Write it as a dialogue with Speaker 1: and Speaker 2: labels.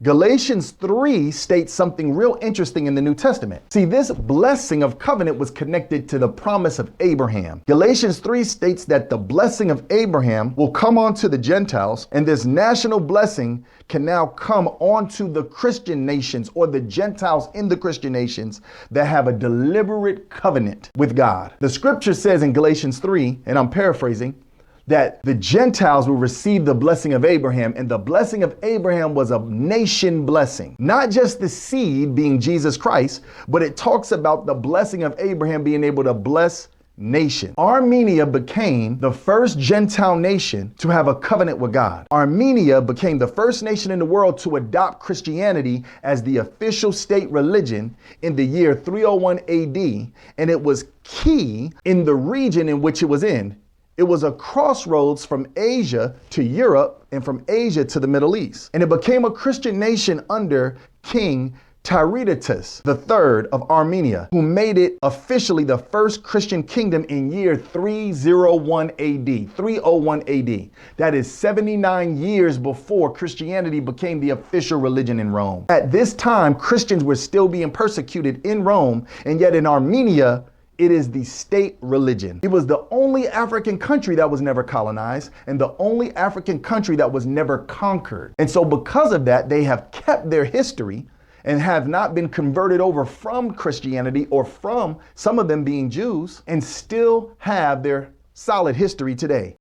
Speaker 1: Galatians 3 states something real interesting in the New Testament. See, this blessing of covenant was connected to the promise of Abraham. Galatians 3 states that the blessing of Abraham will come onto the Gentiles, and this national blessing can now come onto the Christian nations, or the Gentiles in the Christian nations that have a deliberate covenant with God. The scripture says in Galatians 3, and I'm paraphrasing, that the Gentiles will receive the blessing of Abraham, and the blessing of Abraham was a nation blessing. Not just the seed being Jesus Christ, but it talks about the blessing of Abraham being able to bless nation. Armenia became the first Gentile nation to have a covenant with God. Armenia became the first nation in the world to adopt Christianity as the official state religion in the year 301 AD, and it was key in the region in which it was in. It was a crossroads from Asia to Europe and from Asia to the Middle East. And it became a Christian nation under King Tiridates III of Armenia, who made it officially the first Christian kingdom in year 301 AD, 301 AD. That is 79 years before Christianity became the official religion in Rome. At this time, Christians were still being persecuted in Rome, and yet in Armenia, it is the state religion. It was the only African country that was never colonized, and the only African country that was never conquered. And so because of that, they have kept their history and have not been converted over from Christianity, or from some of them being Jews, and still have their solid history today.